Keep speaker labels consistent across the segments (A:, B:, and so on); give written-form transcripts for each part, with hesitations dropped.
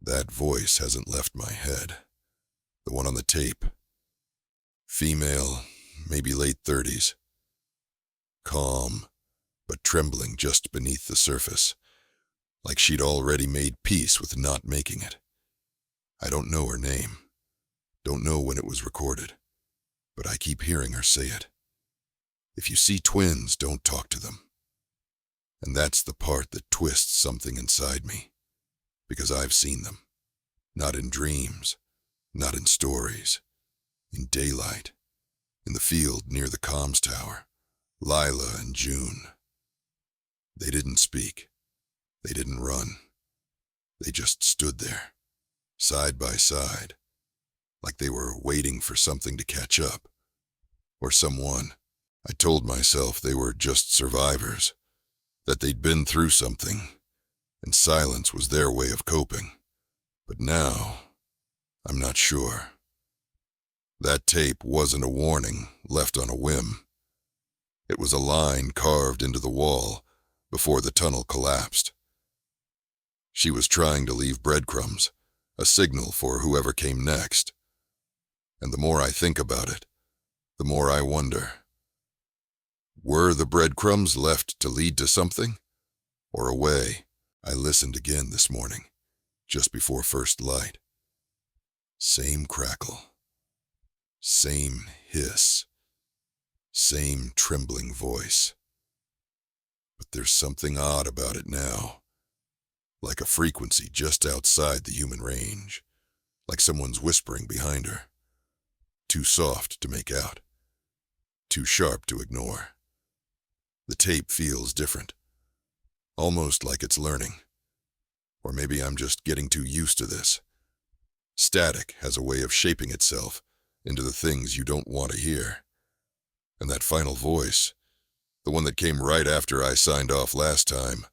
A: That voice hasn't left my head. The one on the tape. Female, maybe late 30s. Calm, but trembling just beneath the surface, like she'd already made peace with not making it. I don't know her name, don't know when it was recorded, but I keep hearing her say it. If you see twins, don't talk to them. And that's the part that twists something inside me, because I've seen them. Not in dreams, not in stories, in daylight, in the field near the comms tower, Lila and June. They didn't speak. They didn't run. They just stood there, side by side, like they were waiting for something to catch up, or someone. I told myself they were just survivors, that they'd been through something, and silence was their way of coping. But now, I'm not sure. That tape wasn't a warning left on a whim. It was a line carved into the wall before the tunnel collapsed. She was trying to leave breadcrumbs, a signal for whoever came next. And the more I think about it, the more I wonder. Were the breadcrumbs left to lead to something? Or a way? I listened again this morning, just before first light. Same crackle. Same hiss. Same trembling voice. But there's something odd about it now. Like a frequency just outside the human range. Like someone's whispering behind her. Too soft to make out. Too sharp to ignore. The tape feels different. Almost like it's learning. Or maybe I'm just getting too used to this. Static has a way of shaping itself into the things you don't want to hear. And that final voice, the one that came right after I signed off last time,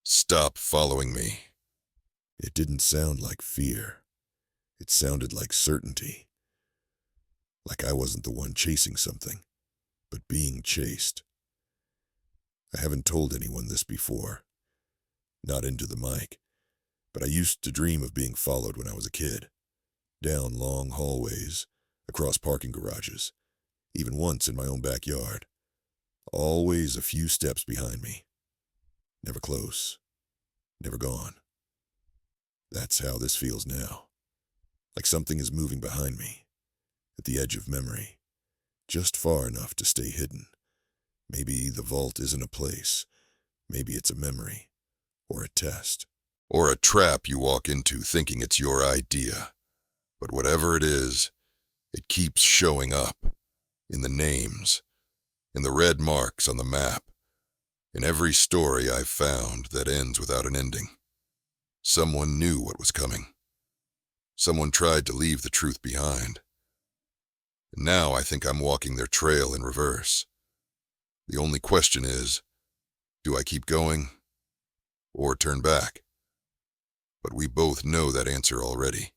A: stop following me. It didn't sound like fear. It sounded like certainty. Like I wasn't the one chasing something, but being chased. I haven't told anyone this before. Not into the mic. But I used to dream of being followed when I was a kid. Down long hallways, across parking garages, even once in my own backyard. Always a few steps behind me. Never close. Never gone. That's how this feels now. Like something is moving behind me, at the edge of memory, just far enough to stay hidden. Maybe the vault isn't a place. Maybe it's a memory, or a test. Or a trap you walk into thinking it's your idea. But whatever it is, it keeps showing up. In the names, in the red marks on the map, in every story I've found that ends without an ending. Someone knew what was coming. Someone tried to leave the truth behind. And now I think I'm walking their trail in reverse. The only question is, do I keep going or turn back? But we both know that answer already.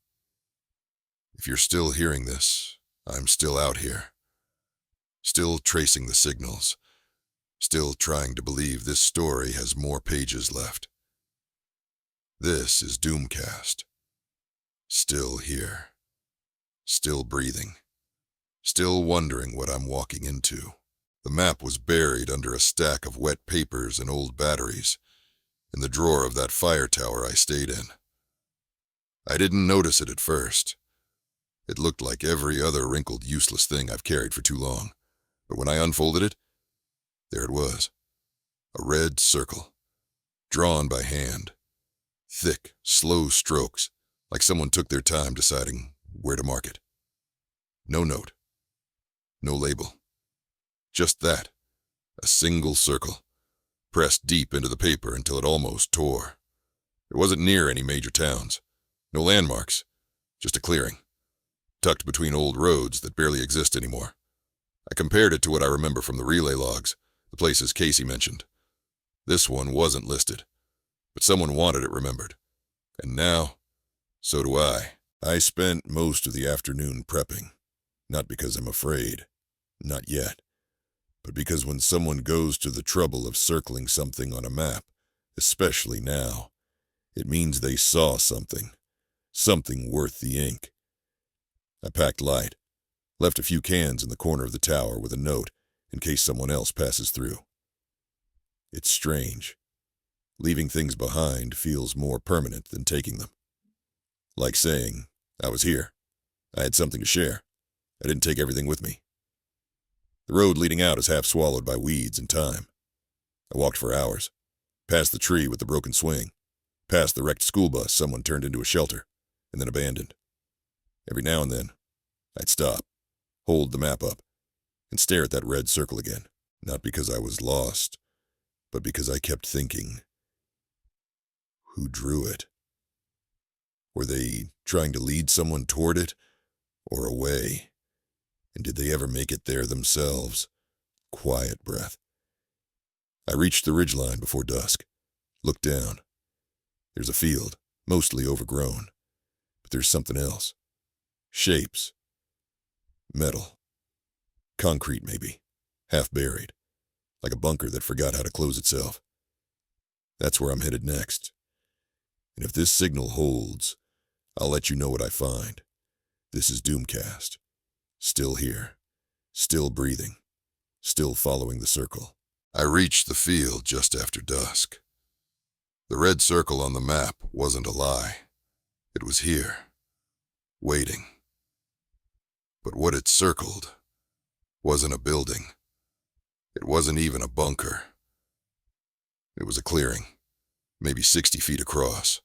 A: If you're still hearing this, I'm still out here. Still tracing the signals. Still trying to believe this story has more pages left. This is Doomcast. Still here. Still breathing. Still wondering what I'm walking into. The map was buried under a stack of wet papers and old batteries, in the drawer of that fire tower I stayed in. I didn't notice it at first. It looked like every other wrinkled, useless thing I've carried for too long. But when I unfolded it, there it was. A red circle, drawn by hand. Thick, slow strokes, like someone took their time deciding where to mark it. No note. No label. Just that, a single circle, pressed deep into the paper until it almost tore. It wasn't near any major towns. No landmarks, just a clearing, tucked between old roads that barely exist anymore. I compared it to what I remember from the relay logs, the places Casey mentioned. This one wasn't listed, but someone wanted it remembered. And now, so do I. I spent most of the afternoon prepping, not because I'm afraid, not yet. But because when someone goes to the trouble of circling something on a map, especially now, it means they saw something, Something worth the ink. I packed light, left a few cans in the corner of the tower with a note in case someone else passes through. It's strange. Leaving things behind feels more permanent than taking them. Like saying, I was here. I had something to share. I didn't take everything with me. The road leading out is half swallowed by weeds and time. I walked for hours, past the tree with the broken swing, past the wrecked school bus someone turned into a shelter, and then abandoned. Every now and then, I'd stop, hold the map up, and stare at that red circle again, not because I was lost, but because I kept thinking, who drew it? Were they trying to lead someone toward it, or away? And did they ever make it there themselves? Quiet breath. I reached the ridgeline before dusk, looked down. There's a field, mostly overgrown, but there's something else. Shapes. Metal. Concrete, maybe. Half buried. Like a bunker that forgot how to close itself. That's where I'm headed next. And if this signal holds, I'll let you know what I find. This is Doomcast. Still here. Still breathing. Still following the circle. I reached the field just after dusk. The red circle on the map wasn't a lie. It was here. Waiting. But what it circled wasn't a building. It wasn't even a bunker. It was a clearing, maybe 60 feet across,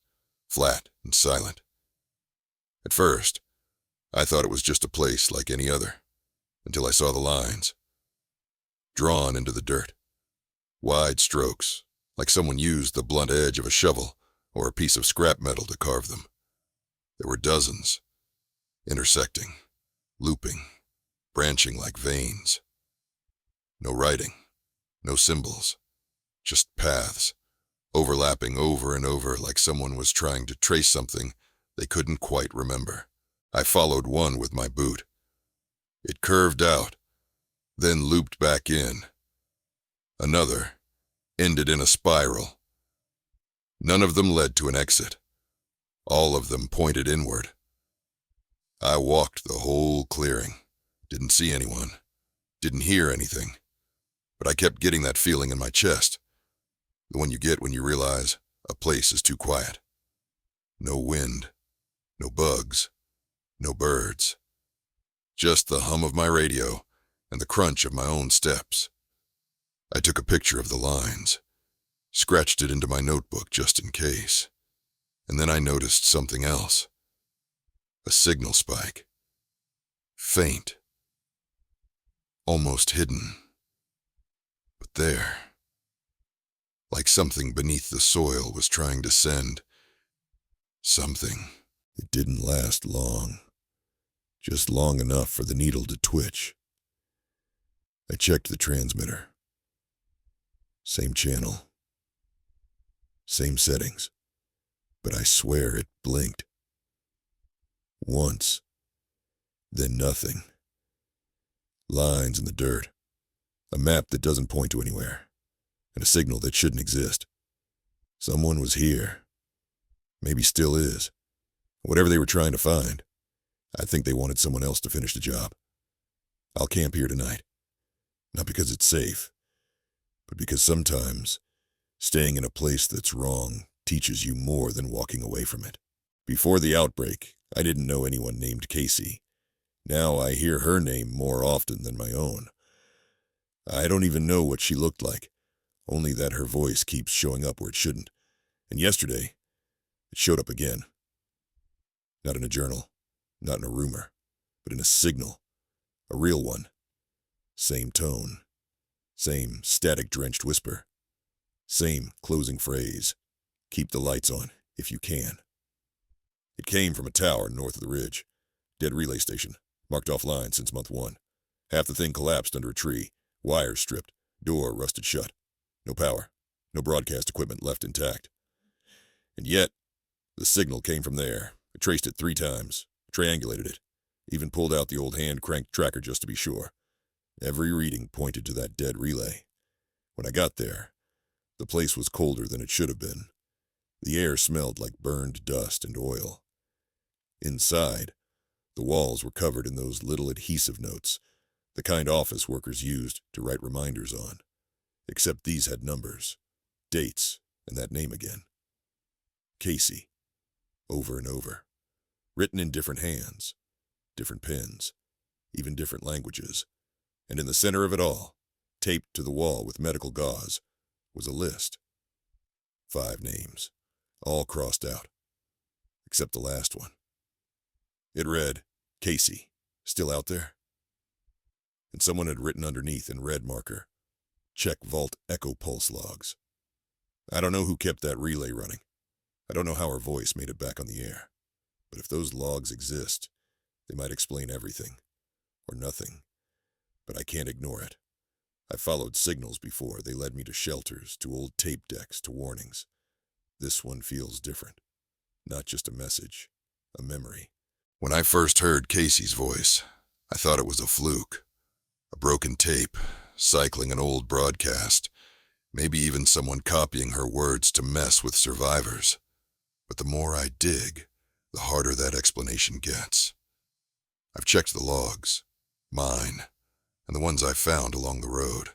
A: flat and silent. At first, I thought it was just a place like any other, until I saw the lines. Drawn into the dirt. Wide strokes, like someone used the blunt edge of a shovel or a piece of scrap metal to carve them. There were dozens, intersecting, looping, branching like veins. No writing, no symbols, just paths, overlapping over and over like someone was trying to trace something they couldn't quite remember. I followed one with my boot. It curved out, then looped back in. Another ended in a spiral. None of them led to an exit. All of them pointed inward. I walked the whole clearing. Didn't see anyone. Didn't hear anything. But I kept getting that feeling in my chest. The one you get when you realize a place is too quiet. No wind. No bugs. No birds. Just the hum of my radio and the crunch of my own steps. I took a picture of the lines, scratched it into my notebook just in case, and then I noticed something else. A signal spike. Faint. Almost hidden. But there. Like something beneath the soil was trying to send. Something. It didn't last long. Just long enough for the needle to twitch. I checked the transmitter. Same channel. Same settings. But I swear it blinked. Once. Then nothing. Lines in the dirt. A map that doesn't point to anywhere. And a signal that shouldn't exist. Someone was here. Maybe still is. Whatever they were trying to find. I think they wanted someone else to finish the job. I'll camp here tonight. Not because it's safe, but because sometimes staying in a place that's wrong teaches you more than walking away from it. Before the outbreak, I didn't know anyone named Casey. Now I hear her name more often than my own. I don't even know what she looked like, only that her voice keeps showing up where it shouldn't. And yesterday, it showed up again. Not in a journal, not in a rumor, but in a signal, a real one. Same tone, same static-drenched whisper, same closing phrase, keep the lights on if you can. It came from a tower north of the ridge, dead relay station, marked offline since month 1. Half the thing collapsed under a tree, wires stripped, door rusted shut. No power, no broadcast equipment left intact. And yet, the signal came from there. I traced it 3 times, triangulated it, even pulled out the old hand-cranked tracker just to be sure. Every reading pointed to that dead relay. When I got there, the place was colder than it should have been. The air smelled like burned dust and oil.
B: Inside, the walls were covered in those little adhesive notes, the kind office workers used to write reminders on. Except these had numbers, dates, and that name again. 𝐃𝐨𝐧'𝐭. Over and over. Written in different hands, different pens, even different languages. And in the center of it all, taped to the wall with medical gauze, was a list. 5 names, all crossed out, except the last one. It read, 𝐾𝐶, still out there? And someone had written underneath in red marker, check vault echo pulse logs. I don't know who kept that relay running. I don't know how her voice made it back on the air. But if those logs exist, they might explain everything, or nothing. But I can't ignore it. I followed signals before. They led me to shelters, to old tape decks, to warnings. This one feels different. Not just a message, a memory.
A: When I first heard Casey's voice, I thought it was a fluke. A broken tape, cycling an old broadcast. Maybe even someone copying her words to mess with survivors. But the more I dig, the harder that explanation gets. I've checked the logs, mine, and the ones I found along the road.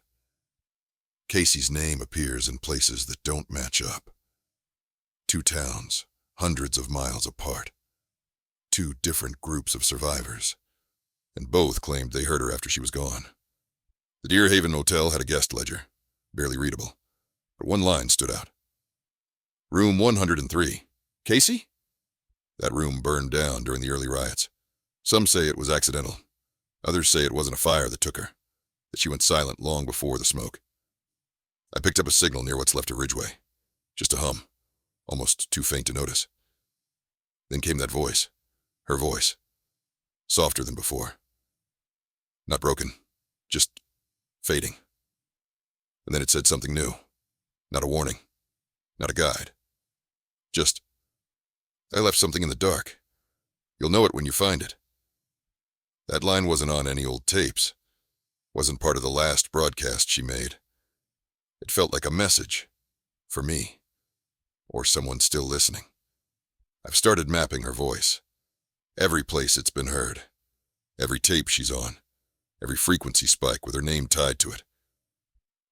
A: Casey's name appears in places that don't match up. 2 towns, hundreds of miles apart. 2 different groups of survivors, and both claimed they heard her after she was gone. The Deer Haven Motel had a guest ledger, barely readable, but one line stood out. Room 103. 𝐾𝐶? That room burned down during the early riots. Some say it was accidental. Others say it wasn't a fire that took her, that she went silent long before the smoke. I picked up a signal near what's left of Ridgeway. Just a hum, almost too faint to notice. Then came that voice, her voice, softer than before. Not broken, just fading. And then it said something new. Not a warning, not a guide. Just, I left something in the dark. You'll know it when you find it. That line wasn't on any old tapes. Wasn't part of the last broadcast she made. It felt like a message. For me. Or someone still listening. I've started mapping her voice. Every place it's been heard. Every tape she's on. Every frequency spike with her name tied to it.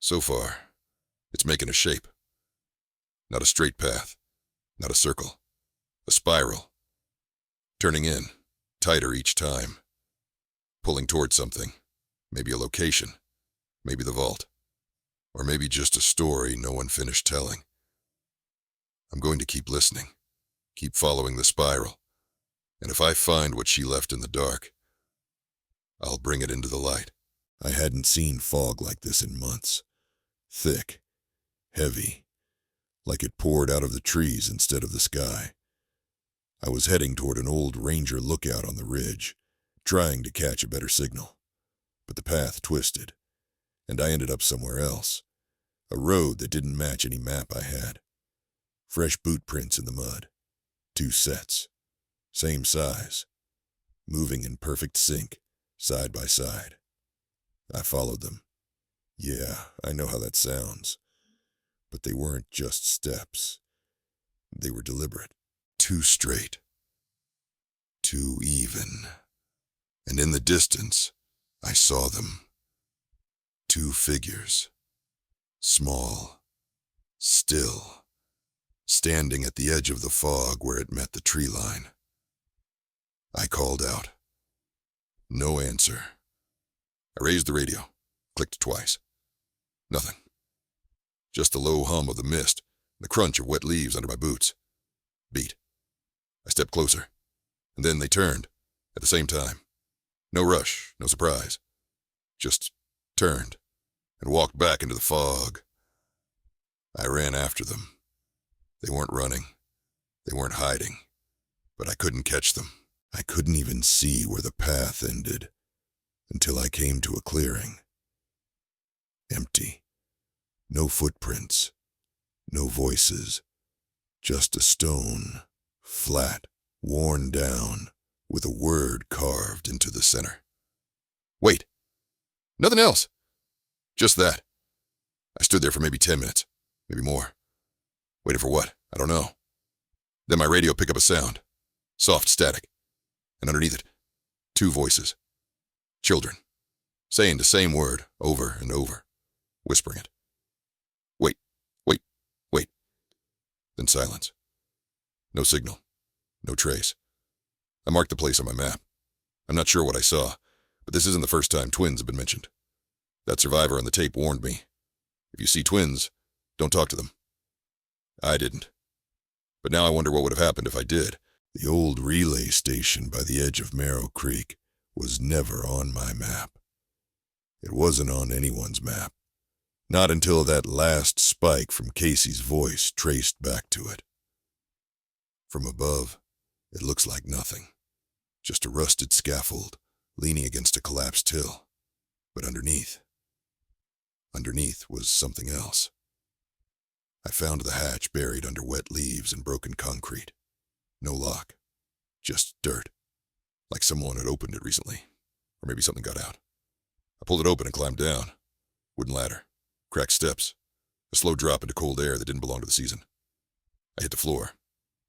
A: So far, it's making a shape. Not a straight path. Not a circle. A spiral. Turning in, tighter each time. Pulling towards something. Maybe a location. Maybe the vault. Or maybe just a story no one finished telling. I'm going to keep listening. Keep following the spiral. And if I find what she left in the dark, I'll bring it into the light.
B: I hadn't seen fog like this in months. Thick. Heavy. Like it poured out of the trees instead of the sky. I was heading toward an old ranger lookout on the ridge, trying to catch a better signal. But the path twisted, and I ended up somewhere else. A road that didn't match any map I had. Fresh boot prints in the mud. 2 sets. Same size. Moving in perfect sync, side by side. I followed them. Yeah, I know how that sounds. But they weren't just steps. They were deliberate.
A: Too straight. Too even. And in the distance, I saw them. 2 figures. Small. Still. Standing at the edge of the fog where it met the tree line. I called out. No answer. I raised the radio. Clicked twice. Nothing. Just the low hum of the mist, the crunch of wet leaves under my boots. Beat. I stepped closer, and then they turned, at the same time. No rush, no surprise. Just turned, and walked back into the fog. I ran after them. They weren't running. They weren't hiding. But I couldn't catch them. I couldn't even see where the path ended, until I came to a clearing. Empty. No footprints. No voices. Just a stone, flat, worn down, with a word carved into the center. Wait. Nothing else. Just that. I stood there for maybe 10 minutes, maybe more. Waited for what? I don't know. Then my radio picked up a sound. Soft static. and underneath it, 2 voices. Children, saying the same word over and over, whispering it. Wait, wait, wait. Then silence. No signal. No trace. I marked the place on my map. I'm not sure what I saw, but this isn't the first time twins have been mentioned. That survivor on the tape warned me. If you see twins, don't talk to them. I didn't. But now I wonder what would have happened if I did.
B: The old relay station by the edge of Marrow Creek was never on my map. It wasn't on anyone's map. Not until that last spike from Casey's voice traced back to it. From above, it looks like nothing. Just a rusted scaffold leaning against a collapsed hill. But underneath was something else. I found the hatch buried under wet leaves and broken concrete. No lock, just dirt, like someone had opened it recently, or maybe something got out. I pulled it open and climbed down. Wooden ladder, cracked steps, a slow drop into cold air that didn't belong to the season. I hit the floor,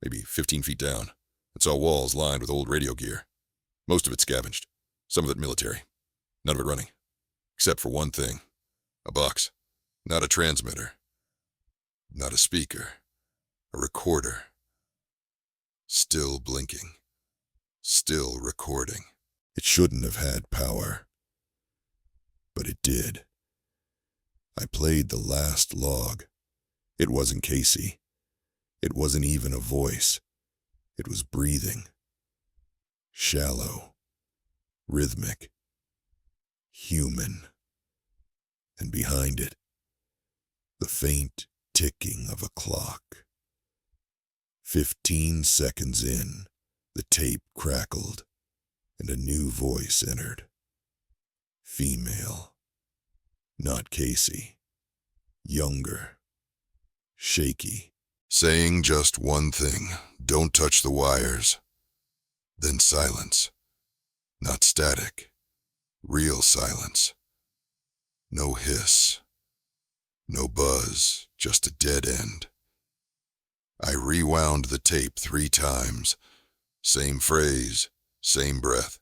B: maybe 15 feet down, and saw walls lined with old radio gear. Most of it scavenged, some of it military, none of it running, except for one thing, a box, not a transmitter, not a speaker, a recorder. Still blinking, still recording. It shouldn't have had power, but it did. I played the last log. It wasn't Casey. It wasn't even a voice. It was breathing. Shallow, rhythmic, human. And behind it, the faint ticking of a clock. 15 seconds in, the tape crackled, and a new voice entered. Female. Not Casey. Younger. Shaky. Saying just one thing, don't touch the wires. Then silence. Not static. Real silence. No hiss. No buzz, just a dead end. I rewound the tape 3 times. Same phrase, same breath,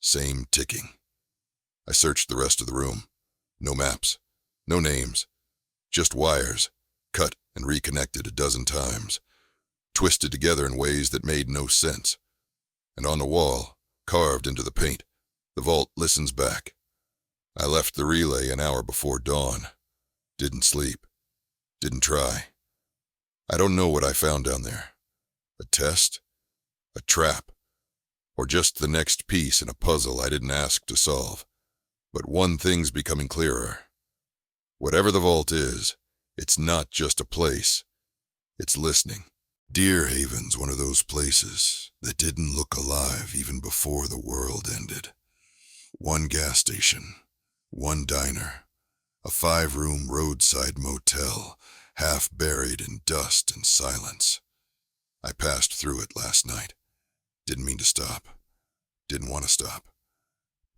B: same ticking. I searched the rest of the room. No maps, no names, just wires, cut and reconnected a dozen times, twisted together in ways that made no sense. And on the wall, carved into the paint, the vault listens back. I left the relay an hour before dawn. Didn't sleep. Didn't try. I don't know what I found down there. A test? A trap? Or just the next piece in a puzzle I didn't ask to solve. But one thing's becoming clearer. Whatever the vault is, it's not just a place. It's listening. Deer Haven's one of those places that didn't look alive even before the world ended. 1 gas station, 1 diner, a 5-room roadside motel, half buried in dust and silence. I passed through it last night. Didn't mean to stop. Didn't want to stop.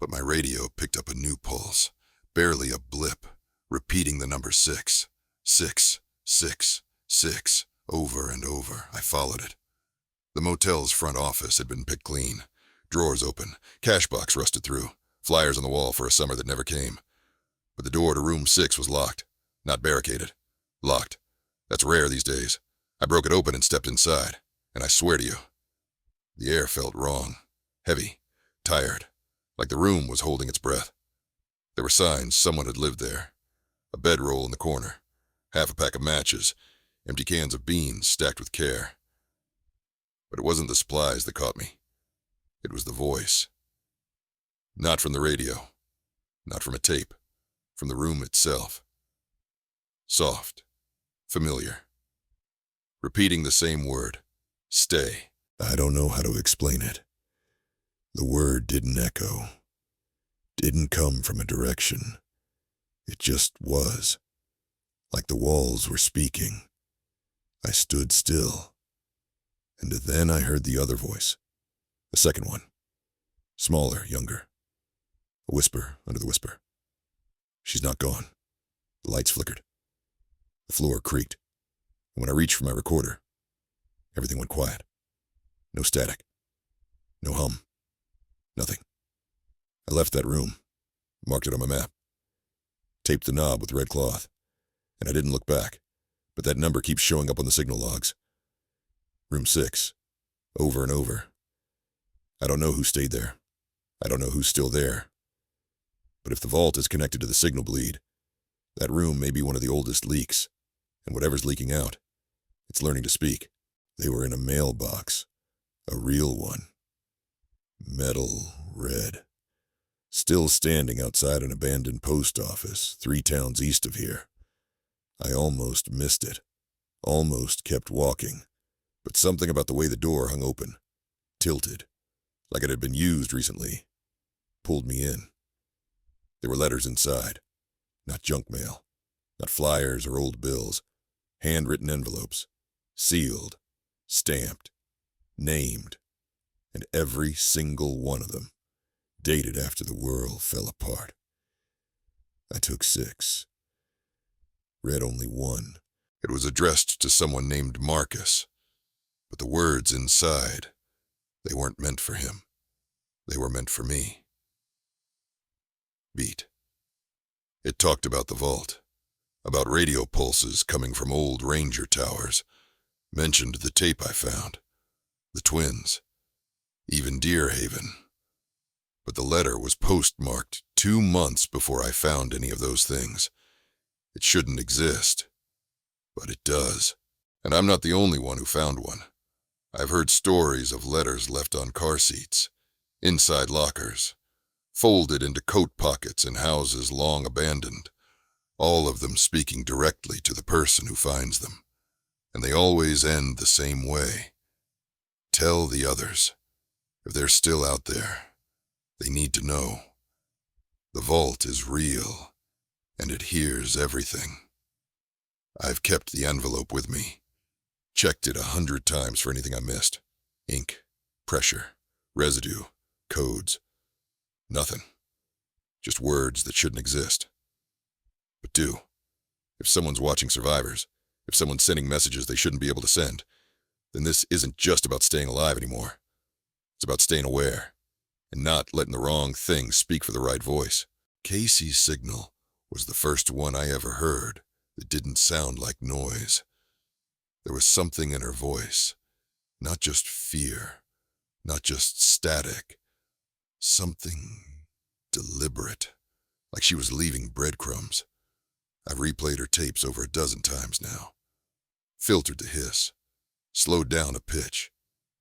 B: But my radio picked up a new pulse, barely a blip, repeating the number 6. 6, 6, 6, over and over. I followed it. The motel's front office had been picked clean. Drawers open, cash box rusted through, flyers on the wall for a summer that never came. But the door to room 6 was locked, not barricaded. Locked. That's rare these days. I broke it open and stepped inside, and I swear to you, the air felt wrong, heavy, tired, like the room was holding its breath. There were signs someone had lived there. A bedroll in the corner, half a pack of matches, empty cans of beans stacked with care. But it wasn't the supplies that caught me. It was the voice. Not from the radio, not from a tape, from the room itself. Soft. Familiar. Repeating the same word. Stay. I don't know how to explain it. The word didn't echo. Didn't come from a direction. It just was. Like the walls were speaking. I stood still. And then I heard the other voice. A second one. Smaller, younger. A whisper under the whisper. She's not gone. The lights flickered. The floor creaked, and when I reached for my recorder, everything went quiet. No static. No hum. Nothing. I left that room, marked it on my map, taped the knob with red cloth, and I didn't look back, but that number keeps showing up on the signal logs. Room 6. Over and over. I don't know who stayed there. I don't know who's still there. But if the vault is connected to the signal bleed, that room may be one of the oldest leaks, and whatever's leaking out, it's learning to speak. They were in a mailbox, a real one. Metal red. Still standing outside an abandoned post office 3 towns east of here. I almost missed it, almost kept walking, but something about the way the door hung open, tilted, like it had been used recently, pulled me in. There were letters inside, not junk mail, not flyers or old bills, handwritten envelopes, sealed, stamped, named, and every single one of them dated after the world fell apart. I took 6. Read only 1.
A: It was addressed to someone named Marcus, but the words inside, they weren't meant for him. They were meant for me. Beat. It talked about the vault, about radio pulses coming from old ranger towers, mentioned the tape I found, the twins, even Deerhaven. But the letter was postmarked 2 months before I found any of those things. It shouldn't exist, but it does. And I'm not the only one who found one. I've heard stories of letters left on car seats, inside lockers, folded into coat pockets in houses long abandoned, all of them speaking directly to the person who finds them. And they always end the same way. Tell the others. If they're still out there, they need to know. The vault is real, and it hears everything. I've kept the envelope with me, checked it 100 times for anything I missed. Ink, pressure, residue, codes. Nothing. Just words that shouldn't exist. But do. If someone's watching survivors, if someone's sending messages they shouldn't be able to send, then this isn't just about staying alive anymore. It's about staying aware, and not letting the wrong thing speak for the right voice. Casey's signal was the first one I ever heard that didn't sound like noise. There was something in her voice, not just fear, not just static, something deliberate, like she was leaving breadcrumbs. I've replayed her tapes over a dozen times now, filtered the hiss, slowed down a pitch,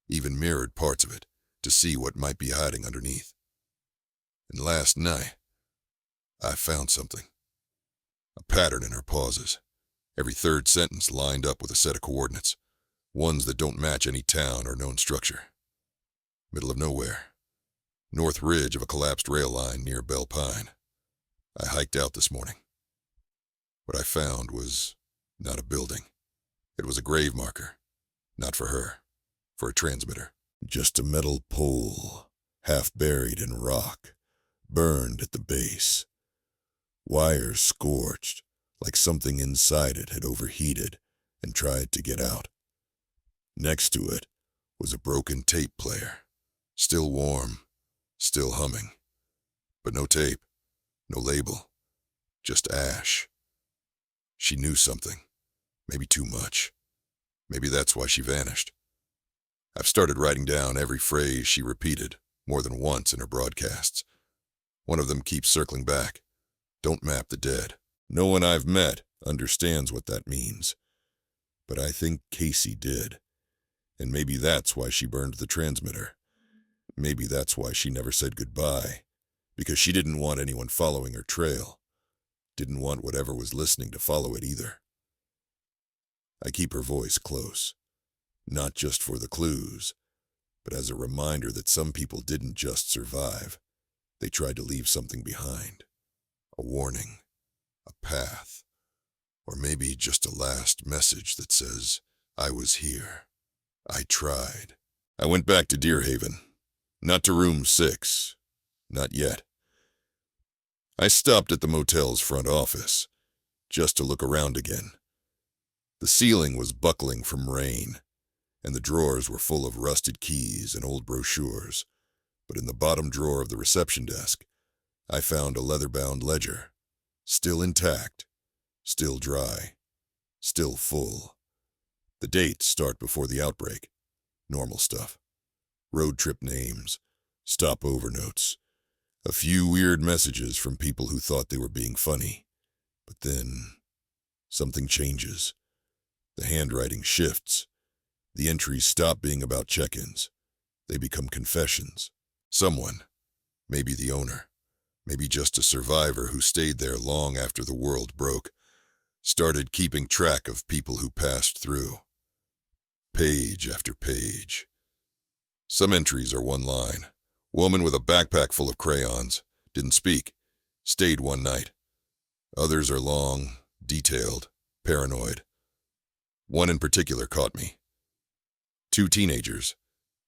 A: even mirrored parts of it to see what might be hiding underneath. And last night, I found something. A pattern in her pauses. Every third sentence lined up with a set of coordinates, ones that don't match any town or known structure. Middle of nowhere. North ridge of a collapsed rail line near Belle Pine. I hiked out this morning. What I found was not a building. It was a grave marker. Not for her. For a transmitter. Just a metal pole, half buried in rock, burned at the base. Wires scorched, like something inside it had overheated and tried to get out. Next to it was a broken tape player, still warm, still humming. But no tape, no label, just ash. She knew something, maybe too much. Maybe that's why she vanished. I've started writing down every phrase she repeated more than once in her broadcasts. One of them keeps circling back. Don't map the dead. No one I've met understands what that means. But I think Casey did. And maybe that's why she burned the transmitter. Maybe that's why she never said goodbye. Because she didn't want anyone following her trail. Didn't want whatever was listening to follow it either. I keep her voice close. Not just for the clues, but as a reminder that some people didn't just survive. They tried to leave something behind. A warning, a path, or maybe just a last message that says, I was here. I tried. I went back to Deerhaven. Not to room 6. Not yet. I stopped at the motel's front office, just to look around again. The ceiling was buckling from rain, and the drawers were full of rusted keys and old brochures,
B: But in the bottom drawer of the reception desk, I found a leather-bound ledger, still intact, still dry, still full. The dates start before the outbreak. Normal stuff. Road trip names, stopover notes, a few weird messages from people who thought they were being funny. But then, something changes. The handwriting shifts. The entries stop being about check-ins. They become confessions. Someone, maybe the owner, maybe just a survivor who stayed there long after the world broke, started keeping track of people who passed through. Page after page. Some entries are one line. Woman with a backpack full of crayons. Didn't speak. Stayed one night. Others are long, detailed, paranoid. One in particular caught me. 2 teenagers.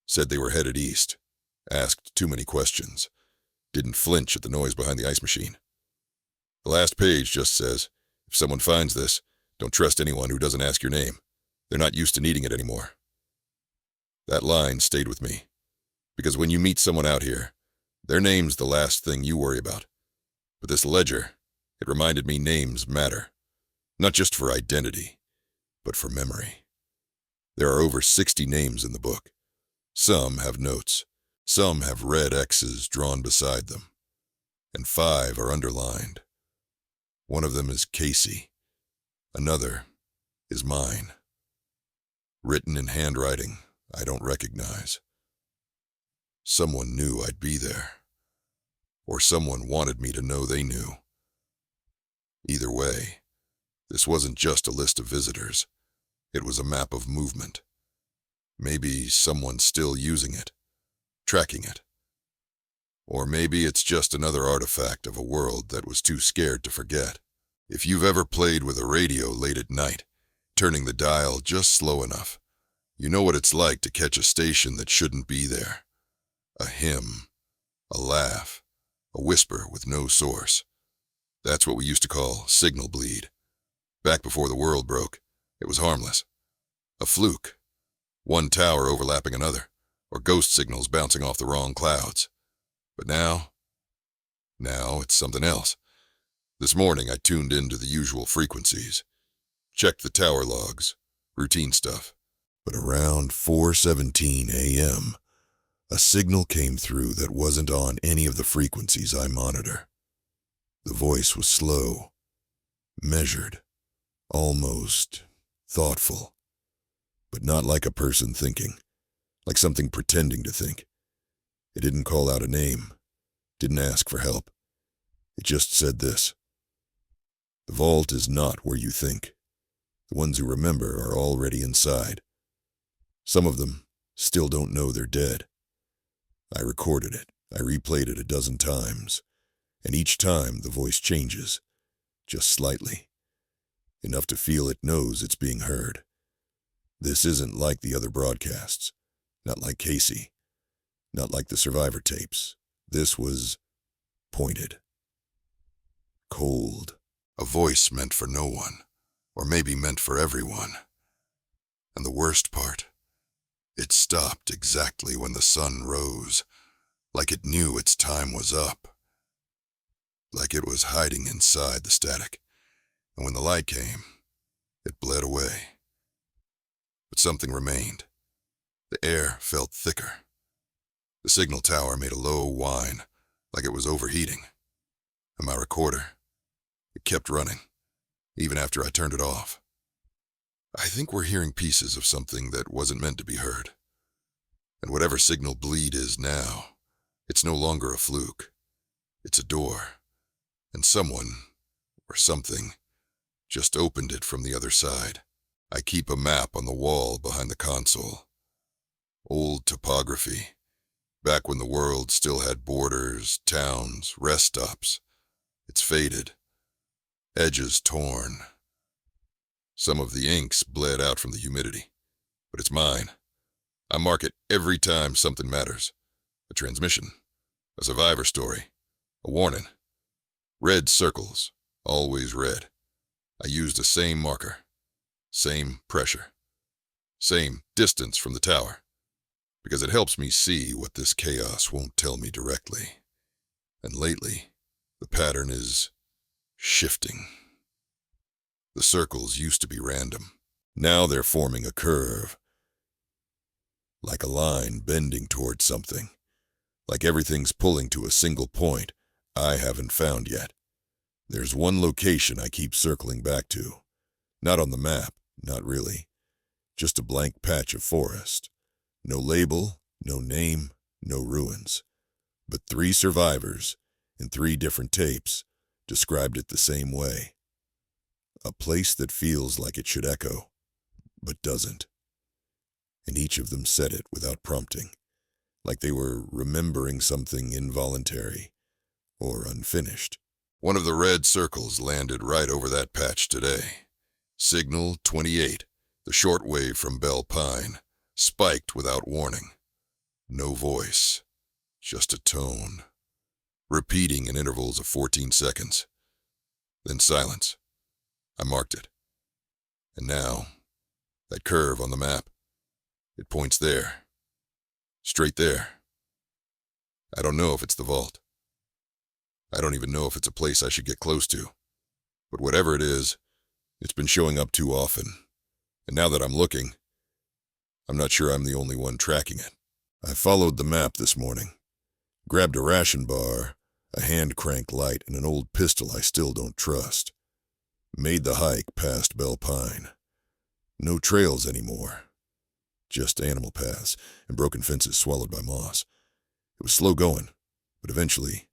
B: Said they were headed east. Asked too many questions. Didn't flinch at the noise behind the ice machine. The last page just says, if someone finds this, don't trust anyone who doesn't ask your name. They're not used to needing it anymore. That line stayed with me. Because when you meet someone out here, their name's the last thing you worry about. But this ledger, it reminded me names matter. Not just for identity, but for memory. There are over 60 names in the book. Some have notes. Some have red X's drawn beside them. And 5 are underlined. One of them is 𝐾𝐨𝐧'𝐭. Another is mine. Written in handwriting I don't recognize. Someone knew I'd be there. Or someone wanted me to know they knew. Either way, this wasn't just a list of visitors. It was a map of movement. Maybe someone's still using it, tracking it. Or maybe it's just another artifact of a world that was too scared to forget. If you've ever played with a radio late at night, turning the dial just slow enough, you know what it's like to catch a station that shouldn't be there. A hymn, a laugh, a whisper with no source. That's what we used to call signal bleed. Back before the world broke, it was harmless. A fluke. One tower overlapping another, or ghost signals bouncing off the wrong clouds. But now it's something else. This morning I tuned into the usual frequencies. Checked the tower logs, routine stuff. But around 4:17 a.m., a signal came through that wasn't on any of the frequencies I monitor. The voice was slow, measured, almost thoughtful, but not like a person thinking, like something pretending to think. It didn't call out a name, didn't ask for help. It just said this: the vault is not where you think. The ones who remember are already inside. Some of them still don't know they're dead. I recorded it. I replayed it a dozen times. And each time the voice changes, just slightly. Enough to feel it knows it's being heard. This isn't like the other broadcasts. Not like 𝐾𝐨𝐧'𝐭. Not like the survivor tapes. This was pointed. Cold. A voice meant for no one. Or maybe meant for everyone. And the worst part, it stopped exactly when the sun rose, like it knew its time was up. Like it was hiding inside the static, and when the light came, it bled away. But something remained. The air felt thicker. The signal tower made a low whine, like it was overheating. And my recorder, it kept running, even after I turned it off. I think we're hearing pieces of something that wasn't meant to be heard. And whatever signal bleed is now, it's no longer a fluke. It's a door. And someone, or something, just opened it from the other side. I keep a map on the wall behind the console. Old topography. Back when the world still had borders, towns, rest stops. It's faded. Edges torn. Some of the inks bled out from the humidity, but it's mine. I mark it every time something matters. A transmission, a survivor story, a warning. Red circles, always red. I used the same marker, same pressure, same distance from the tower.
A: because it helps me see what this chaos won't tell me directly. And lately, the pattern is shifting. The circles used to be random. Now they're forming a curve, like a line bending towards something, like everything's pulling to a single point I haven't found yet. There's one location I keep circling back to. Not on the map, not really. Just a blank patch of forest. No label, no name, no ruins. But 3 survivors, in 3 different tapes, described it the same way. A place that feels like it should echo, but doesn't. And each of them said it without prompting, like they were remembering something involuntary or unfinished. One of the red circles landed right over that patch today. Signal 28, the shortwave from Bell Pine, spiked without warning. No voice, just a tone, repeating in intervals of 14 seconds. Then silence. I marked it. And now, that curve on the map, it points there. Straight there. I don't know if it's the vault. I don't even know if it's a place I should get close to. But whatever it is, it's been showing up too often. And now that I'm looking, I'm not sure I'm the only one tracking it. I followed the map this morning, grabbed a ration bar, a hand crank light, and an old pistol I still don't trust. Made the hike past Bell Pine. No trails anymore. Just animal paths and broken fences swallowed by moss. It was slow going, but eventually,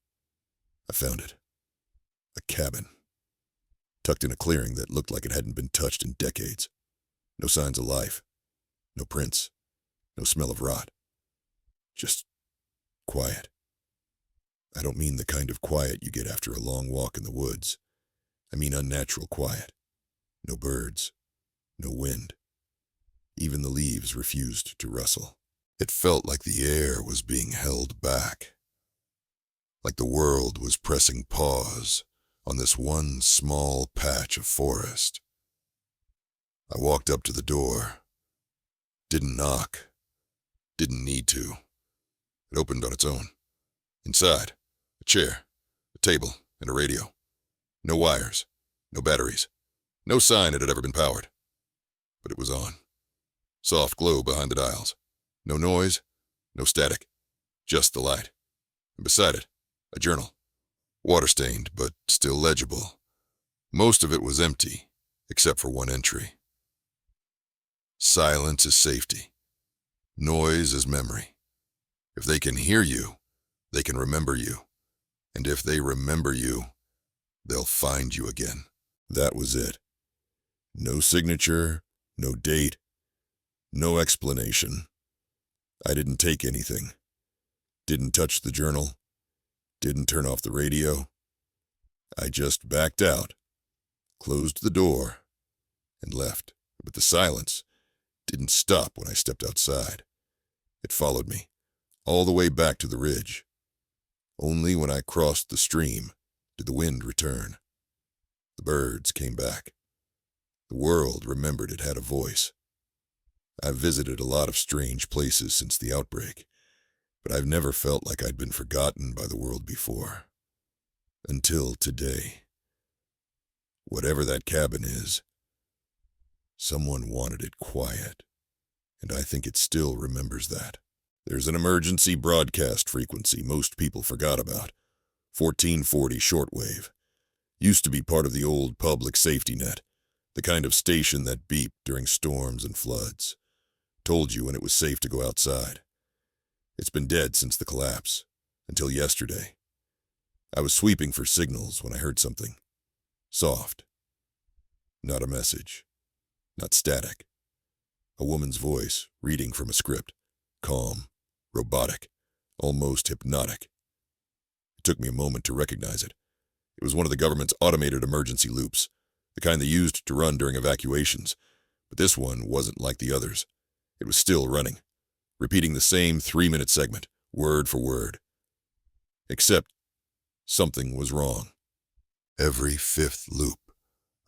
A: I found it. A cabin. Tucked in a clearing that looked like it hadn't been touched in decades. No signs of life. No prints. No smell of rot. Just quiet. I don't mean the kind of quiet you get after a long walk in the woods. I mean unnatural quiet. No birds. No wind. Even the leaves refused to rustle. It felt like the air was being held back. Like the world was pressing pause on this one small patch of forest. I walked up to the door. Didn't knock. Didn't need to. It opened on its own. Inside, a chair, a table, and a radio. No wires, no batteries, no sign it had ever been powered. But it was on. Soft glow behind the dials. No noise, no static, just the light. And beside it, a journal. Water-stained, but still legible. Most of it was empty, except for one entry. Silence is safety. Noise is memory. If they can hear you, they can remember you. And if they remember you, they'll find you again. That was it. No signature, no date, no explanation. I didn't take anything. Didn't touch the journal. Didn't turn off the radio. I just backed out, closed the door, and left. But the silence didn't stop when I stepped outside. It followed me, all the way back to the ridge. Only when I crossed the stream did the wind return. The birds came back. The world remembered it had a voice. I've visited a lot of strange places since the outbreak, but I've never felt like I'd been forgotten by the world before. Until today. Whatever that cabin is, someone wanted it quiet, and I think it still remembers that. There's an emergency broadcast frequency most people forgot about. 1440 shortwave. Used to be part of the old public safety net, the kind of station that beeped during storms and floods. Told you when it was safe to go outside. It's been dead since the collapse, until yesterday. I was sweeping for signals when I heard something. Soft. Not a message. Not static. A woman's voice, reading from a script. Calm. Robotic. Almost hypnotic. It took me a moment to recognize it. It was one of the government's automated emergency loops, the kind they used to run during evacuations. But this one wasn't like the others. It was still running, repeating the same 3-minute segment, word for word. Except something was wrong. Every 5th loop,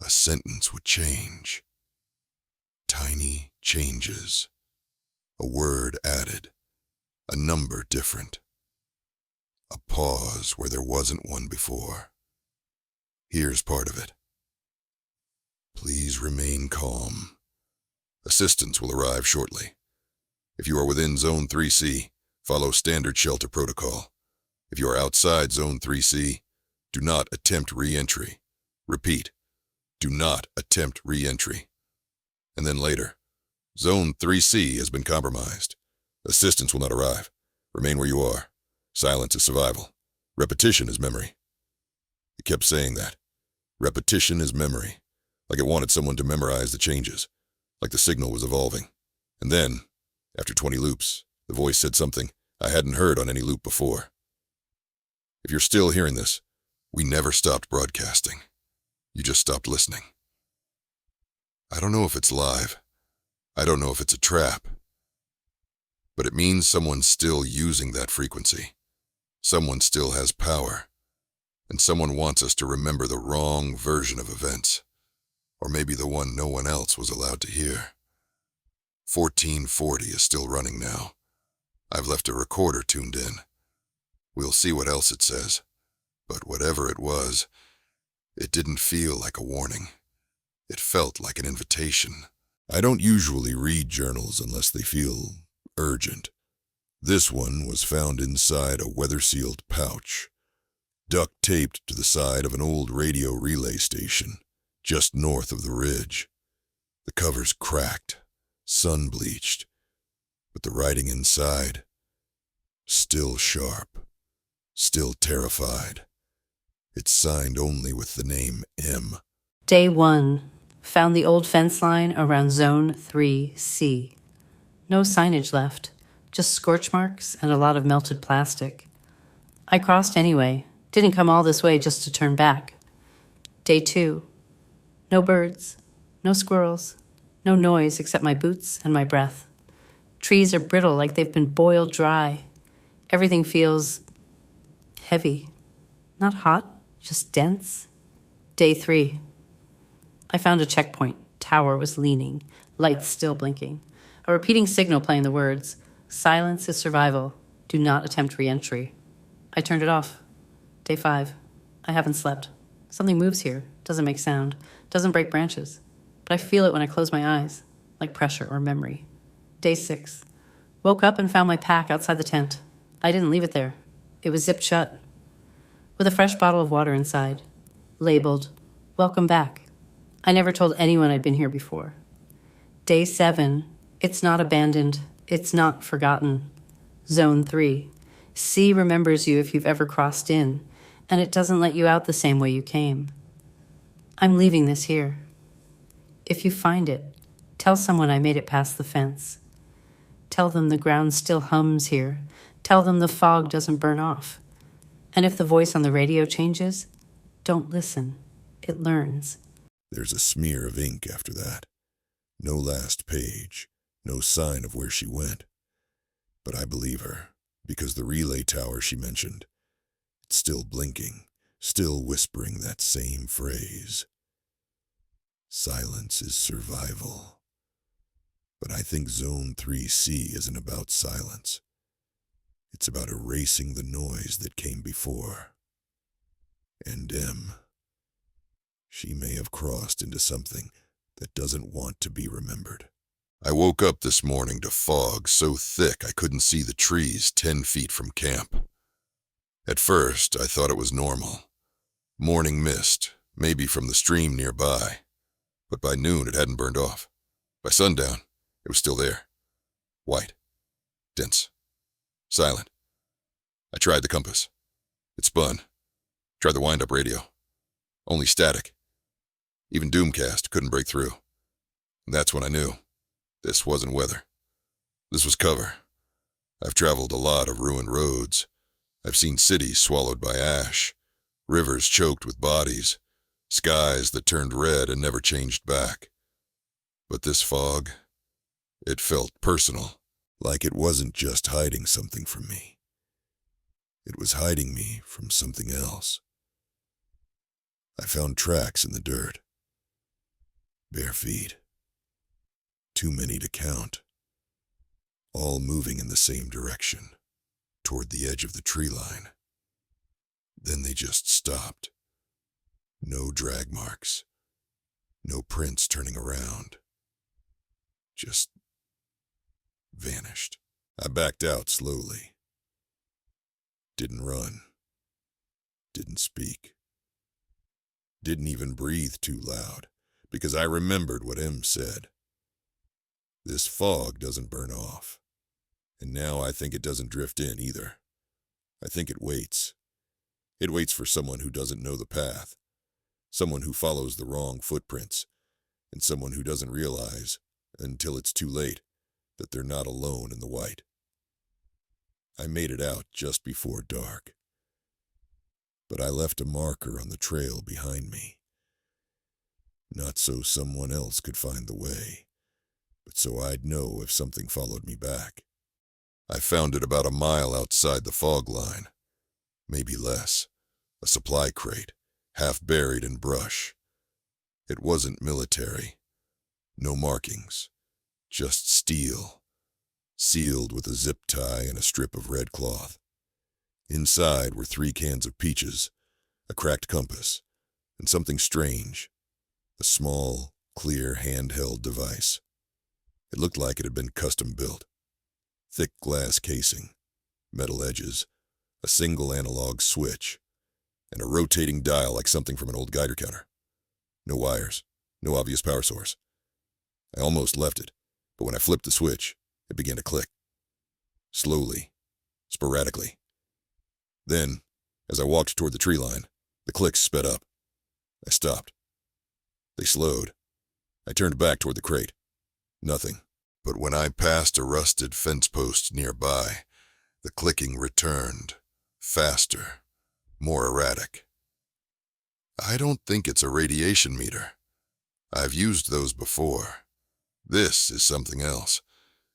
A: a sentence would change. Tiny changes. A word added, A number different. A pause where there wasn't one before. Here's part of it. Please remain calm. Assistance will arrive shortly. If you are within Zone 3C, follow standard shelter protocol. If you are outside Zone 3C, do not attempt re-entry. Repeat, do not attempt re-entry. And then later, Zone 3C has been compromised. Assistance will not arrive. Remain where you are. Silence is survival. Repetition is memory. It kept saying that. Repetition is memory. Like it wanted someone to memorize the changes. Like the signal was evolving. And then, after 20 loops, the voice said something I hadn't heard on any loop before. If you're still hearing this, we never stopped broadcasting. You just stopped listening. I don't know if it's live. I don't know if it's a trap. But it means someone's still using that frequency. Someone still has power. And someone wants us to remember the wrong version of events. Or maybe the one no one else was allowed to hear. 1440 is still running now. I've left a recorder tuned in. We'll see what else it says. But whatever it was, it didn't feel like a warning. It felt like an invitation. I don't usually read journals unless they feel urgent. This one was found inside a weather-sealed pouch, duct-taped to the side of an old radio relay station, just north of the ridge. The cover's cracked, sun-bleached, but the writing inside, still sharp, still terrified. It's signed only with the name M.
C: Day 1. Found the old fence line around Zone 3C. No signage left, just scorch marks and a lot of melted plastic. I crossed anyway, didn't come all this way just to turn back. Day 2. No birds, no squirrels, no noise except my boots and my breath. Trees are brittle like they've been boiled dry. Everything feels heavy. Not hot, just dense. Day 3. I found a checkpoint. Tower was leaning, lights still blinking. A repeating signal playing the words, "Silence is survival. Do not attempt re-entry." I turned it off. Day 5. I haven't slept. Something moves here. Doesn't make sound. Doesn't break branches. But I feel it when I close my eyes, like pressure or memory. Day 6. Woke up and found my pack outside the tent. I didn't leave it there. It was zipped shut, with a fresh bottle of water inside, labeled, "Welcome back." I never told anyone I'd been here before. Day 7. It's not abandoned. It's not forgotten. Zone 3. C remembers you if you've ever crossed in, and it doesn't let you out the same way you came. I'm leaving this here. If you find it, tell someone I made it past the fence. Tell them the ground still hums here. Tell them the fog doesn't burn off. And if the voice on the radio changes, don't listen. It learns.
B: There's a smear of ink after that. No last page, no sign of where she went. But I believe her, because the relay tower she mentioned, it's still blinking, still whispering that same phrase. Silence is survival. But I think Zone 3C isn't about silence. It's about erasing the noise that came before. And M. She may have crossed into something that doesn't want to be remembered. I woke up this morning to fog so thick I couldn't see the trees 10 feet from camp. At first, I thought it was normal. Morning mist, maybe from the stream nearby. But by noon, it hadn't burned off. By sundown, it was still there. White. Dense. Silent. I tried the compass. It spun. Tried the wind-up radio. Only static. Even Doomcast couldn't break through. And that's when I knew. This wasn't weather. This was cover. I've traveled a lot of ruined roads. I've seen cities swallowed by ash, rivers choked with bodies, skies that turned red and never changed back. But this fog, it felt personal, like it wasn't just hiding something from me. It was hiding me from something else. I found tracks in the dirt. Bare feet. Too many to count.
A: all moving in the same direction, toward the edge of the tree line. Then they just stopped. No drag marks, no prints turning around. Just vanished. I backed out slowly. Didn't run. Didn't speak. Didn't even breathe too loud, because I remembered what M said. This fog doesn't burn off, and now I think it doesn't drift in either. I think it waits. It waits for someone who doesn't know the path, someone who follows the wrong footprints, and someone who doesn't realize, until it's too late, that they're not alone in the white. I made it out just before dark, but I left a marker on the trail behind me. Not so someone else could find the way, but so I'd know if something followed me back. I found it about a mile outside the fog line, maybe less, a supply crate, half buried in brush. It wasn't military, no markings, just steel, sealed with a zip tie and a strip of red cloth. Inside were 3 cans of peaches, a cracked compass, and something strange, a small, clear handheld device. It looked like it had been custom built. Thick glass casing, metal edges, a single analog switch, and a rotating dial like something from an old Geiger counter. No wires, no obvious power source. I almost left it, but when I flipped the switch, it began to click. Slowly, sporadically. Then, as I walked toward the tree line, the clicks sped up. I stopped. They slowed. I turned back toward the crate. Nothing. But when I passed a rusted fence post nearby, the clicking returned, faster, more erratic. I don't think it's a radiation meter. I've used those before. This is something else.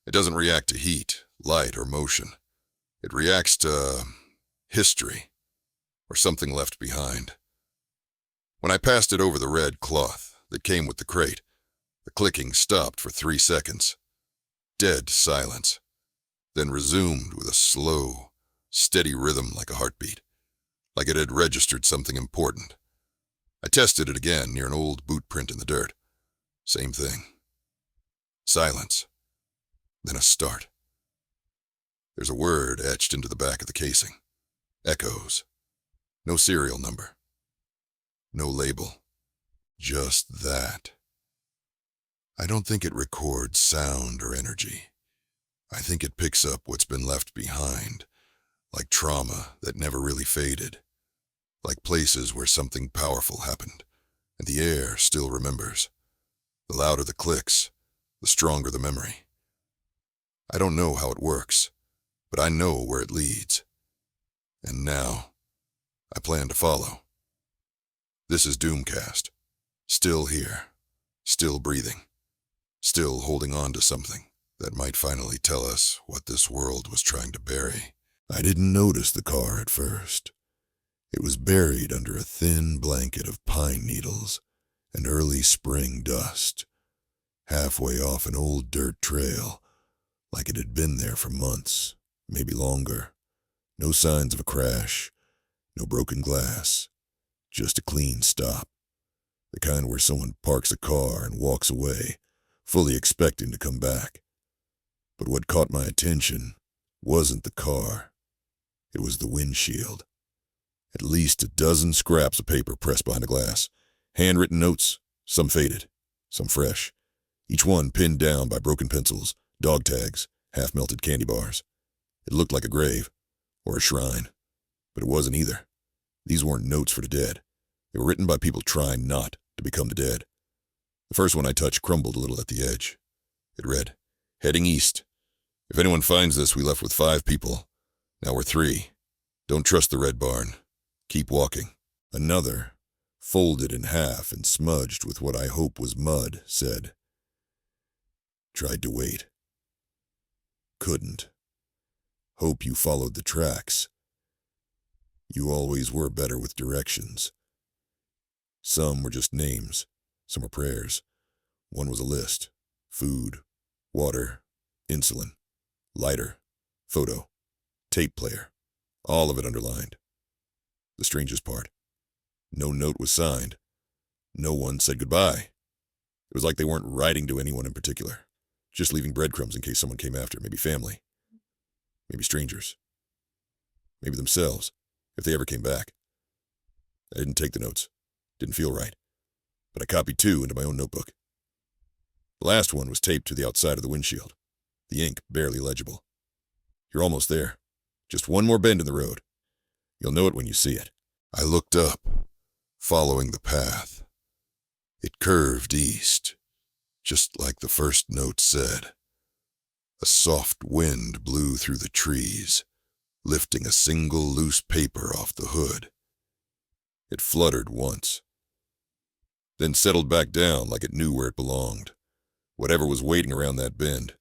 A: It doesn't react to heat, light, or motion. It reacts to history, or something left behind. When I passed it over the red cloth that came with the crate, the clicking stopped for 3 seconds. Dead silence, then resumed with a slow, steady rhythm like a heartbeat, like it had registered something important. I tested it again near an old boot print in the dirt. Same thing. Silence. Then a start. There's a word etched into the back of the casing. Echoes. No serial number. No label. Just that. I don't think it records sound or energy. I think it picks up what's been left behind, like trauma that never really faded, like places where something powerful happened, and the air still remembers. The louder the clicks, the stronger the memory. I don't know how it works, but I know where it leads. And now, I plan to follow. This is Doomcast. Still here. Still breathing. Still holding on to something that might finally tell us what this world was trying to bury. I didn't notice the car at first. It was buried under a thin blanket of pine needles and early spring dust, halfway off an old dirt trail, like it had been there for months, maybe longer. No signs of a crash, no broken glass, just a clean stop. The kind where someone parks a car and walks away, fully expecting to come back. But what caught my attention wasn't the car. It was the windshield. At least a dozen scraps of paper pressed behind the glass. Handwritten notes, some faded, some fresh. Each one pinned down by broken pencils, dog tags, half-melted candy bars. It looked like a grave, or a shrine, but it wasn't either. These weren't notes for the dead. They were written by people trying not to become the dead. The first one I touched crumbled a little at the edge. It read, "Heading east. If anyone finds this, we left with 5 people. Now we're 3. Don't trust the red barn. Keep walking." Another, folded in half and smudged with what I hope was mud, said, "Tried to wait. Couldn't. Hope you followed the tracks. You always were better with directions." Some were just names, some were prayers. One was a list: food, water, insulin,
B: lighter, photo, tape player, all of it underlined. The strangest part, no note was signed. No one said goodbye. It was like they weren't writing to anyone in particular, just leaving breadcrumbs in case someone came after, maybe family, maybe strangers, maybe themselves, if they ever came back. I didn't take the notes. Didn't feel right. But I copied 2 into my own notebook. The last one was taped to the outside of the windshield, the ink barely legible. You're almost there. Just one more bend in the road. You'll know it when you see it.
A: I looked up, following the path. It curved east, just like the first note said. A soft wind blew through the trees, lifting a single loose paper off the hood. It fluttered once, then settled back down like it knew where it belonged. Whatever was waiting around that bend,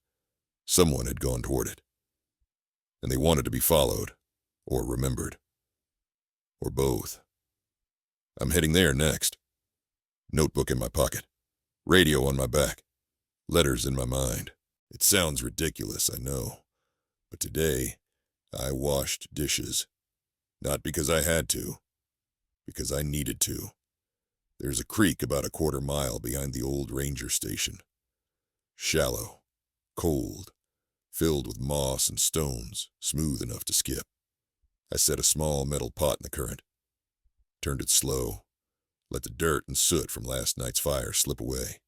A: someone had gone toward it. And they wanted to be followed, or remembered, or both. I'm heading there next. Notebook in my pocket, radio on my back, letters in my mind. It sounds ridiculous, I know, but today I washed dishes. Not because I had to, because I needed to. There's a creek about a quarter mile behind the old ranger station. Shallow, cold, filled with moss and stones, smooth enough to skip. I set a small metal pot in the current, turned it slow, let the dirt and soot from last night's fire slip away.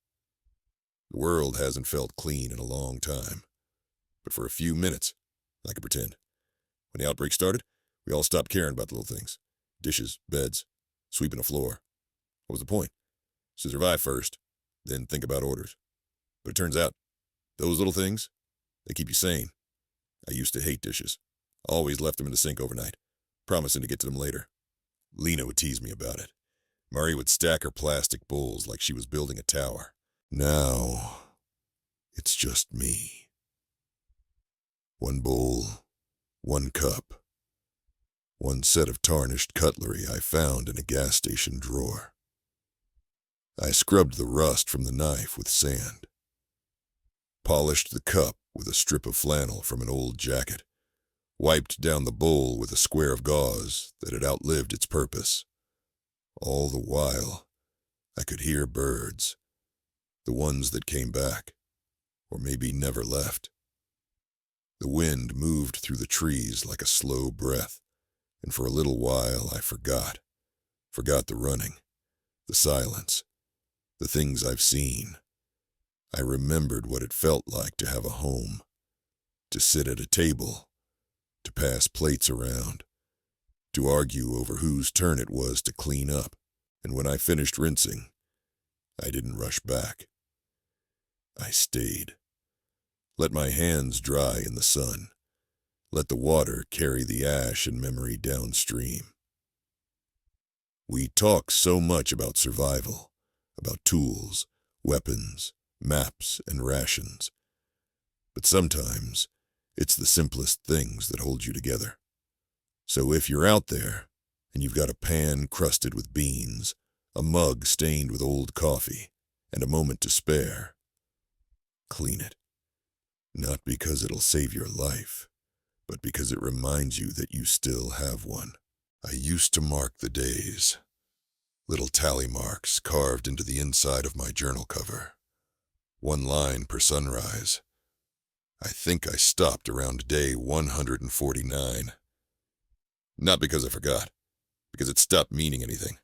A: The world hasn't felt clean in a long time, but for a few minutes, I could pretend. When the outbreak started, we all stopped caring about the little things. Dishes, beds, sweeping a floor. What was the point? To survive first, then think about orders. But it turns out, those little things, they keep you sane. I used to hate dishes. Always left them in the sink overnight, promising to get to them later. Lena would tease me about it. Murray would stack her plastic bowls like she was building a tower. Now, it's just me. One bowl, one cup, one set of tarnished cutlery I found in a gas station drawer. I scrubbed the rust from the knife with sand, polished the cup with a strip of flannel from an old jacket, wiped down the bowl with a square of gauze that had outlived its purpose. All the while, I could hear birds, the ones that came back, or maybe never left. The wind moved through the trees like a slow breath, and for a little while I forgot the running, the silence, the things I've seen. I remembered what it felt like to have a home, to sit at a table, to pass plates around, to argue over whose turn it was to clean up, and when I finished rinsing, I didn't rush back. I stayed. Let my hands dry in the sun. Let the water carry the ash and memory downstream. We talk so much about survival, about tools, weapons, maps, and rations. But sometimes, it's the simplest things that hold you together. So if you're out there, and you've got a pan crusted with beans, a mug stained with old coffee, and a moment to spare, clean it. Not because it'll save your life, but because it reminds you that you still have one. I used to mark the days, little tally marks carved into the inside of my journal cover. One line per sunrise. I think I stopped around day 149. Not because I forgot, because it stopped meaning anything.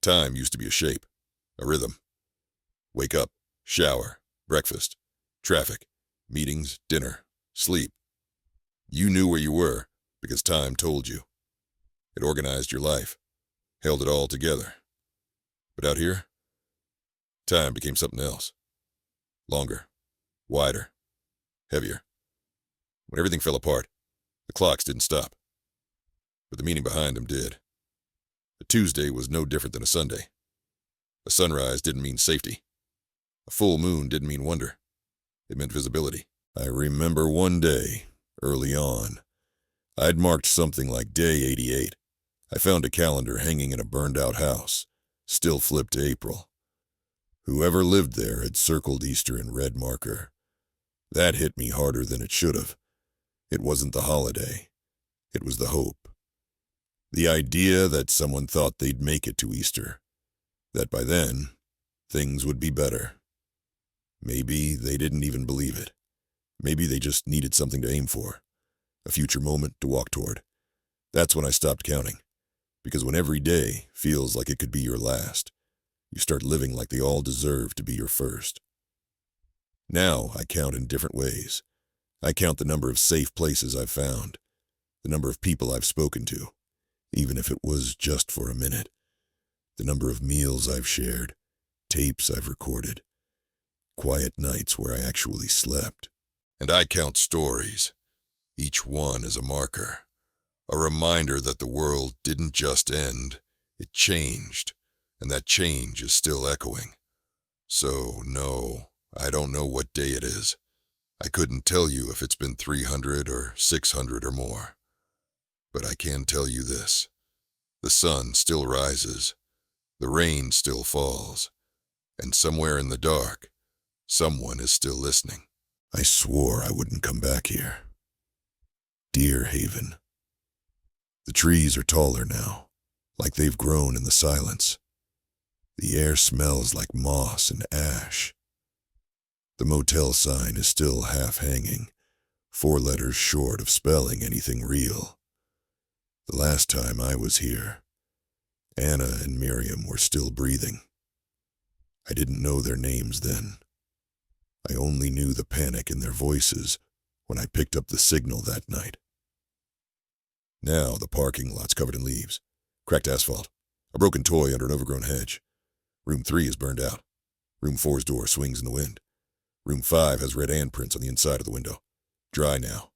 A: Time used to be a shape, a rhythm. Wake up, shower, breakfast, traffic, meetings, dinner, sleep. You knew where you were because time told you. It organized your life, held it all together. But out here, time became something else. Longer, wider, heavier. When everything fell apart, the clocks didn't stop. But the meaning behind them did. A Tuesday was no different than a Sunday. A sunrise didn't mean safety. A full moon didn't mean wonder. It meant visibility. I remember one day, early on, I'd marked something like day 88. I found a calendar hanging in a burned-out house, still flipped to April. Whoever lived there had circled Easter in red marker. That hit me harder than it should have,
B: It wasn't the holiday. It was the hope. The idea that someone thought they'd make it to Easter. That by then, things would be better. Maybe they didn't even believe it. Maybe they just needed something to aim for. A future moment to walk toward. That's when I stopped counting. Because when every day feels like it could be your last, you start living like they all deserve to be your first. Now I count in different ways. I count the number of safe places I've found, the number of people I've spoken to, even if it was just for a minute, the number of meals I've shared, tapes I've recorded, quiet nights where I actually slept.
A: And I count stories. Each one is a marker, a reminder that the world didn't just end, it changed, and that change is still echoing. So, no, I don't know what day it is. I couldn't tell you if it's been 300 or 600 or more. But I can tell you this. The sun still rises, the rain still falls, and somewhere in the dark, someone is still listening.
B: I swore I wouldn't come back here. 𝐸𝐻𝐵𝐻. The trees are taller now, like they've grown in the silence. The air smells like moss and ash. The motel sign is still half hanging, 4 letters short of spelling anything real. The last time I was here, Anna and Miriam were still breathing. I didn't know their names then. I only knew the panic in their voices when I picked up the signal that night. Now the parking lot's covered in leaves, cracked asphalt, a broken toy under an overgrown hedge. Room 3 is burned out. Room 4's door swings in the wind. Room 5 has red handprints on the inside of the window. Dry now.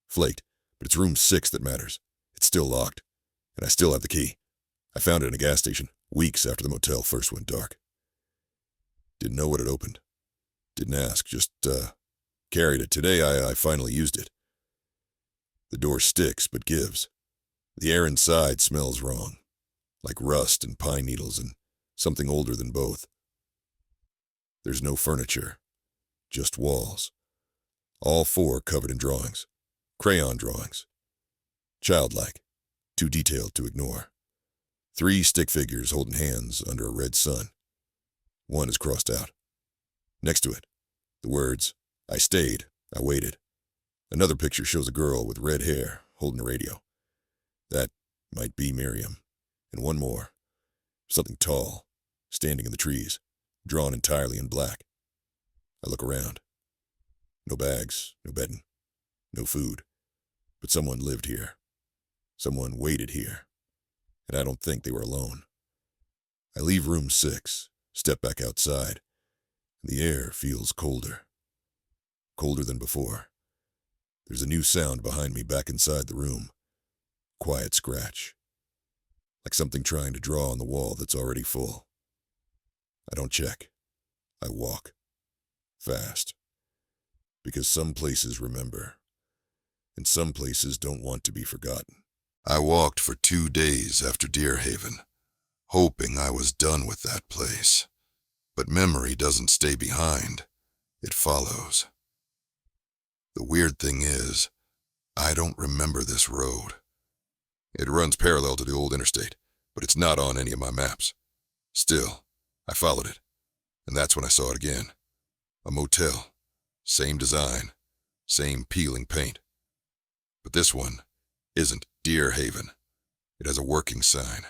B: Flaked, but it's room 6 that matters. It's still locked, and I still have the key. I found it in a gas station, weeks after the motel first went dark. Didn't know what it opened. Didn't ask, just, carried it. Today I finally used it. The door sticks, but gives. The air inside smells wrong, like rust and pine needles and something older than both. There's no furniture, just walls. All 4 covered in drawings, crayon drawings. Childlike, too detailed to ignore. 3 stick figures holding hands under a red sun. One is crossed out. Next to it, the words, "I stayed, I waited." Another picture shows a girl with red hair holding a radio. That might be Miriam. And one more, something tall, standing in the trees, drawn entirely in black. I look around. No bags, no bedding, no food. But someone lived here. Someone waited here. And I don't think they were alone. I leave room 6, step back outside. The air feels colder. Colder than before. There's a new sound behind me back inside the room. Quiet scratch. Like something trying to draw on the wall that's already full. I don't check. I walk. Fast. Because some places remember. And some places don't want to be forgotten.
A: I walked for 2 days after 𝐸𝐻𝐵𝐻, hoping I was done with that place. But memory doesn't stay behind. It follows. The weird thing is, I don't remember this road. It runs parallel to the old interstate, but it's not on any of my maps. Still, I followed it, and that's when I saw it again. A motel. Same design. Same peeling paint. But this one isn't 𝐸𝐻𝐵𝐻. It has a working sign.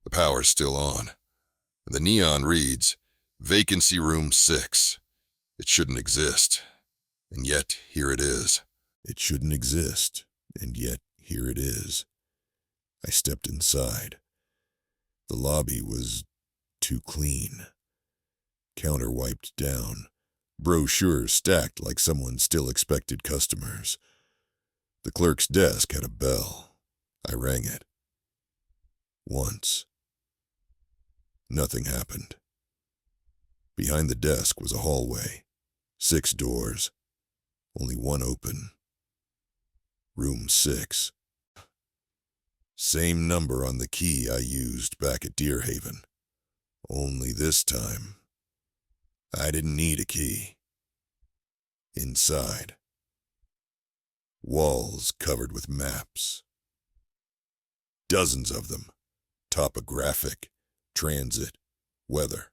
A: The power's still on. And the neon reads, "Vacancy Room 6. It shouldn't exist. And yet, here it is."
B: It shouldn't exist, and yet here it is. I stepped inside. The lobby was too clean. Counter wiped down. Brochures stacked like someone still expected customers. The clerk's desk had a bell. I rang it. Once. Nothing happened. Behind the desk was a hallway. 6 doors. Only one open. Room 6. Same number on the key I used back at 𝐸𝐻𝐵𝐻. Only this time, I didn't need a key. Inside. Walls covered with maps. Dozens of them. Topographic, transit, weather,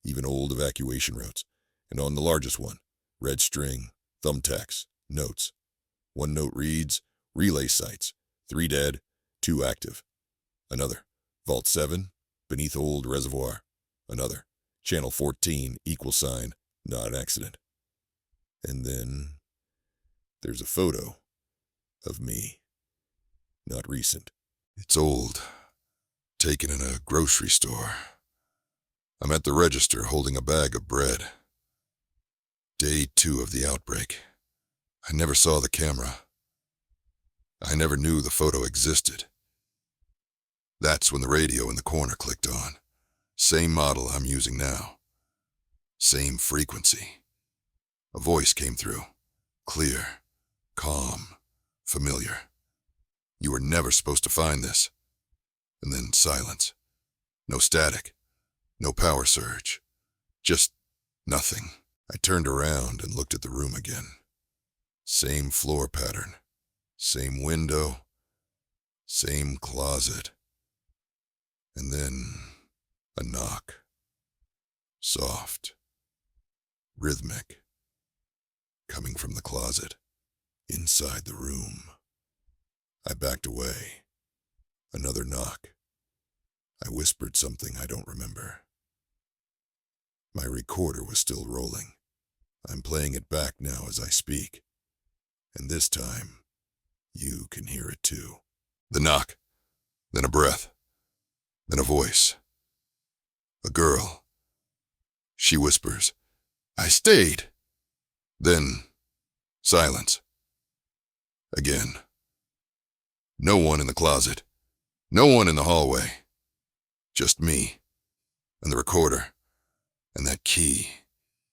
B: even old evacuation routes. And on the largest one, red string, thumbtacks, notes. One note reads, relay sites, 3 dead, 2 active. Another, Vault 7, beneath old reservoir. Another, Channel 14, equal sign, not an accident. And then there's a photo of me. Not recent.
A: It's old. Taken in a grocery store. I'm at the register holding a bag of bread. Day 2 of the outbreak. I never saw the camera. I never knew the photo existed. That's when the radio in the corner clicked on. Same model I'm using now. Same frequency. A voice came through. Clear, calm, familiar. You were never supposed to find this. And then silence. No static. No power surge. Just nothing. I turned around and looked at the room again. Same floor pattern. Same window. Same closet. And then a knock. Soft. Rhythmic. Coming from the closet. Inside the room. I backed away. Another knock. I whispered something I don't remember. My recorder was still rolling. I'm playing it back now as I speak. And this time, you can hear it too. The knock. Then a breath. Then a voice. A girl. She whispers, "I stayed." Then, silence. Again. No one in the closet. No one in the hallway. Just me, and the recorder, and that key,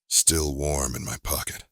A: still warm in my pocket.